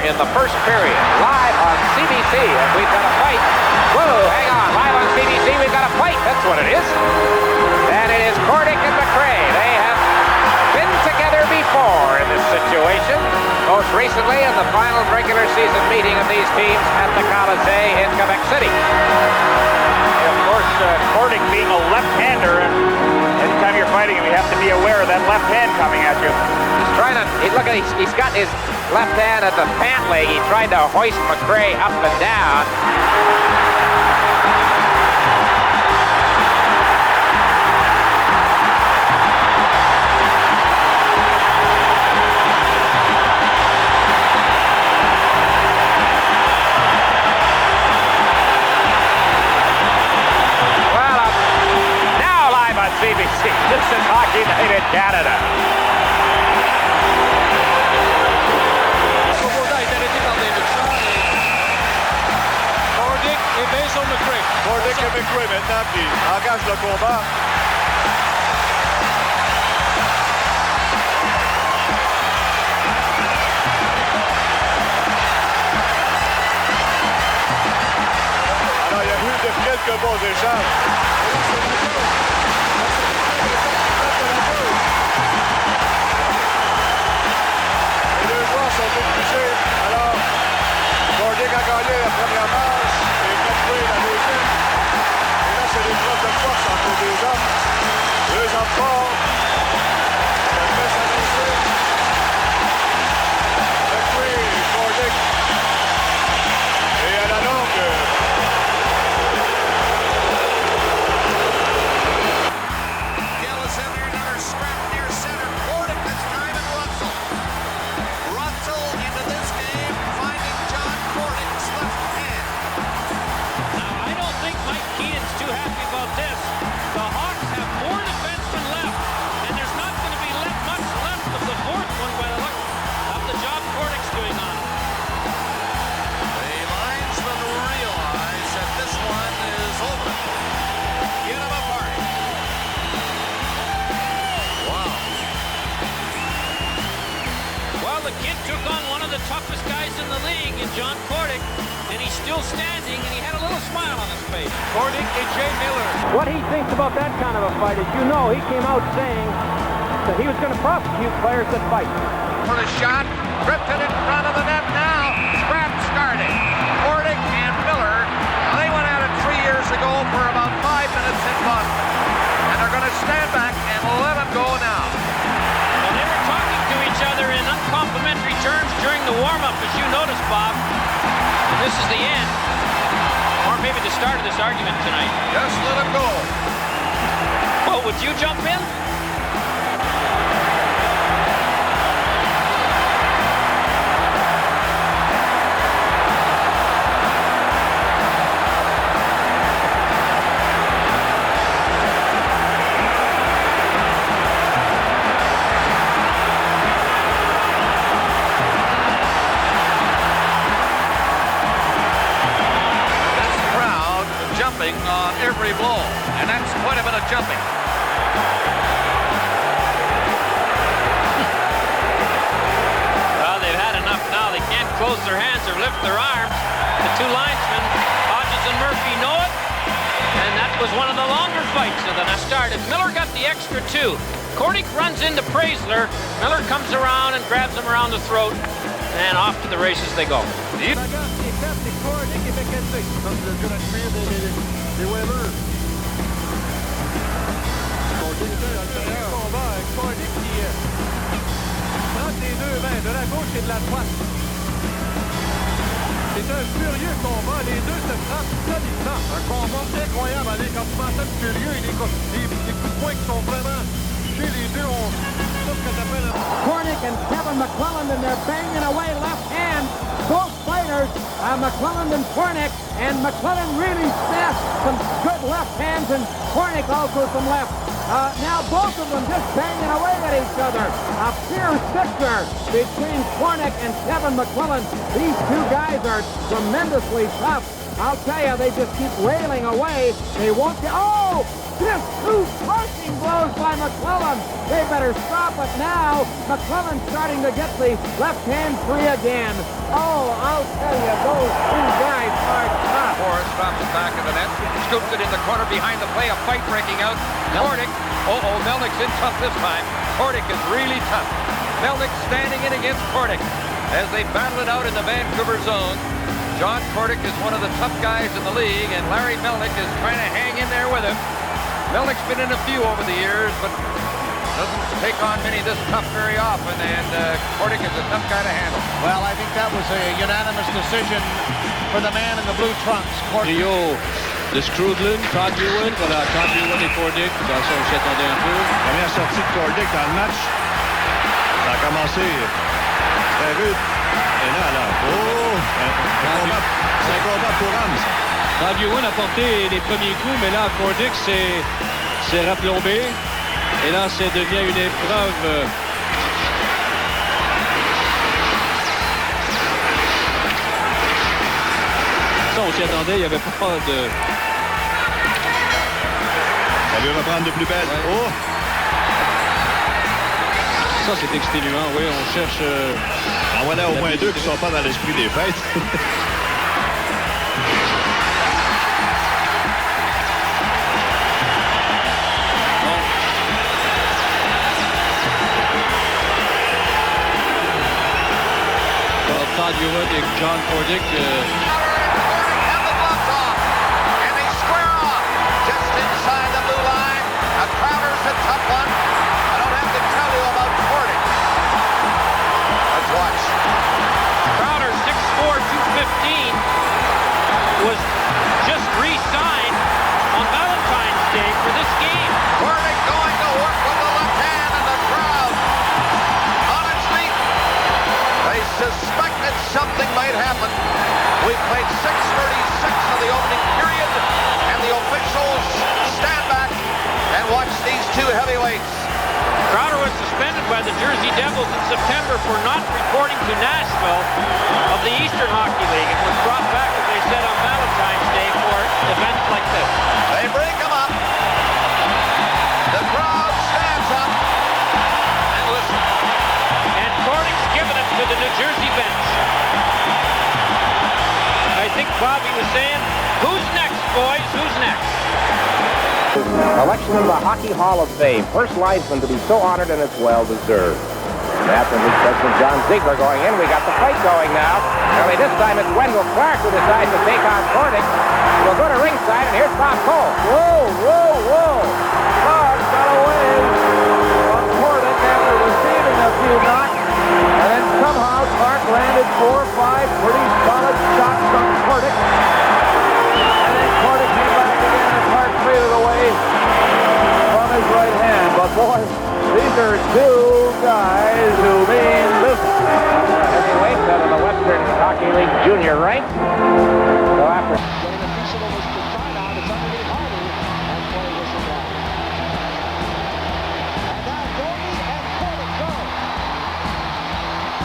here in the first period, live on CBC, and we've got a fight. Whoa, hang on, live on CBC, we've got a fight, that's what it is. And it is Kordic and McRae. They have been together before in this situation, most recently in the final regular season meeting of these teams at the Colisée in Quebec City. Of course, Kordic being a left-hander, and anytime you're fighting him, you have to be aware of that left hand coming at you. He's trying to, look at, he's got his left hand at the pant leg. He tried to hoist McRae up and down. CBC. This is Hockey Night in Canada. Kordic et Mason McRae. Kordic et McRae maintenant, puis engage le combat. Alors, il y a eu quelques bons échanges. Sont obligés. Alors, Kordic a gagné la première manche et McRae la deuxième. Et là, c'est l'épreuve de force entre les deux hommes. Deux hommes forts. Ça fait s'annoncer. McRae et Kordic. Et à la longue. toughest guys in the league in John Kordic, and he's still standing, and he had a little smile on his face. Kordic and Jay Miller. What he thinks about that kind of a fight, as you know, he came out saying that he was going to prosecute players that fight. For the shot, drifted in front of the net now. Scrap starting. Kordic and Miller, they went at it 3 years ago for about 5 minutes in Boston. And they're going to stand back and let him go now. Well, they were talking to each other in uncomplimentary terms during the warm-up, as you noticed, Bob. And this is the end. Or maybe the start of this argument tonight. Just let him go. Well, would you jump in? On every blow, and that's quite a bit of jumping. Well, they've had enough now. They can't close their hands or lift their arms. The two linesmen, Hodges and Murphy, know it, and that was one of the longer fights of the start. And Miller got the extra two. Kordic runs into Preisler. Miller comes around and grabs him around the throat, and off to the races they go. Des Weber. Kordic qui entre les deux mains, de la gauche et de la droite. C'est un furieux combat, les deux se frappent solidement. Un combat incroyable, allez, quand tu penses être furieux, des coups de poing qui sont vraiment chez les deux, on tout ce que s'appelle Kordic and Kevin McClelland, and they're banging away left hand. Both fighters, McClelland and Kordic, and McClelland really smashed some good left hands, and Kordic also some left. Now both of them just banging away at each other. A fierce Sittler between Kordic and Kevin McClelland. These two guys are tremendously tough. I'll tell you, they just keep railing away. They won't get... Oh! Just two punching blows by McClellan. They better stop it now. McClellan's starting to get the left hand free again. Oh, I'll tell you, those two guys are tough. Morris stops it back in the net. Scoops it in the corner behind the play. A fight breaking out. Kordic. Melnick's in tough this time. Kordic is really tough. Melnick standing in against Kordic as they battle it out in the Vancouver zone. John Kordic is one of the tough guys in the league, and Larry Melnick is trying to hang in there with him. Melnick's been in a few over the years, but doesn't take on many this tough very often, and Kordic is a tough guy to handle. Well, I think that was a unanimous decision for the man in the blue trunks. Trio de Scrudlin, Todd Ewan, voilà, Todd Ewan et Kordic, dans ça on s'y attendait un peu. Première sortie de Kordic dans le match. Ça a commencé très rude. Et là, c'est un combat pour âme, ça. Todd Ewan a porté les premiers coups, mais là, Kordic s'est raplombé. Et là, ça devient une épreuve. Ça, on s'y attendait, il n'y avait pas de... Ça veut reprendre de plus belle. Ouais. Oh! Ça, c'est exténuant, oui, on cherche... En voilà au moins deux qui ne sont pas dans l'esprit des fêtes. Todd Ewan et John Kordic. And the gloves off. And they square off just inside the blue line. A Crowder's a tough one. I don't have to tell you about Kordic. Let's watch. Crowder, 6'4", 215, was just re-signed on Valentine's Day for this game. Kordic going to work with the left hand and the crowd. On its feet. They suspected something might happen. We played 6:36 of the opening period, and the officials stand back and watch these two heavyweights. Crowder was suspended by the Jersey Devils in September for not reporting to Nashville of the Eastern Hockey League and was brought back, as they said, on Valentine's Day for events like this. They break him up. The crowd stands up and listens. And Kordic's given it to the New Jersey bench. I think Bobby was saying, who's next, boys? Who's next? Election in the Hockey Hall of Fame. First linesman to be so honored, and it's well deserved. Captain League President John Sittler going in. We got the fight going now. Only this time it's Wendell Clark who decides to take on Kordic. We'll go to ringside, and here's Bob Cole. Whoa! Clark got away from Kordic after receiving a few knocks. And then somehow Clark landed 4 or 5 pretty solid shots from Kordic. And then Kordic came back again and Clark traded away from his right hand. But boy, these are two guys who mean business. Heavyweights out of the Western Hockey League junior ranks. So after Getting a piece of it was to try now. It's underneath Hardy. And play whistle down. And now Domi and Kordic go.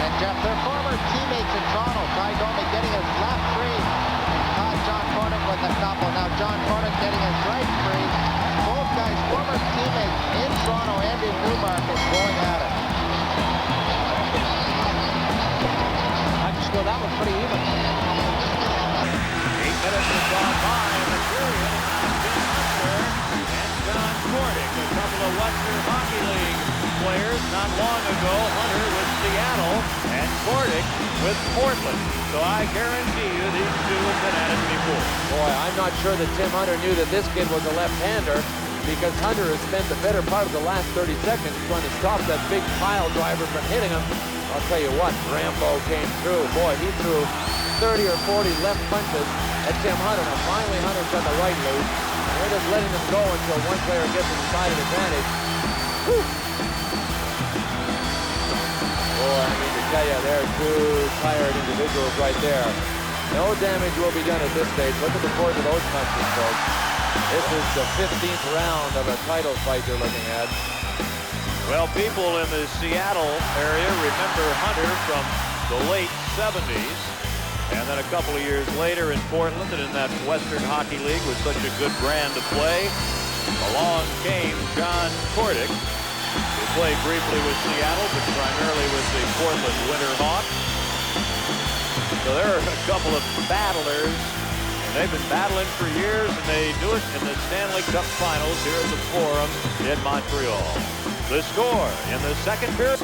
And Jeff, their former teammates in Toronto, Ty Domi getting his left free. Caught John Kordic with a couple. Now John Kordic getting his right free. Both guys, former teammates in Toronto and in Newmarket, going at it. I just go, that was pretty even. 8 minutes have gone by in the period. Sittler and John Kordic, a couple of Western Hockey League players not long ago. Hunter with Seattle and Kordic with Portland. So I guarantee you these two have been at it before. Boy, I'm not sure that Tim Hunter knew that this kid was a left-hander, because Hunter has spent the better part of the last 30 seconds trying to stop that big pile driver from hitting him. I'll tell you what, Rambo came through. Boy, he threw 30 or 40 left punches at Tim Hunter. Now finally Hunter's got the right loose. And they're just letting him go until one player gets a decided advantage. Whew. Boy, I mean to tell you, they're two tired individuals right there. No damage will be done at this stage. Look at the force of those punches, folks. This is the 15th round of a title fight you're looking at. Well, people in the Seattle area remember Hunter from the late 70s. And then a couple of years later in Portland and in that Western Hockey League with such a good brand to play. Along came John Kordic, who played briefly with Seattle, but primarily with the Portland Winterhawks. So there are a couple of battlers, and they've been battling for years, and they do it in the Stanley Cup Finals here at the Forum in Montreal. The score in the second period.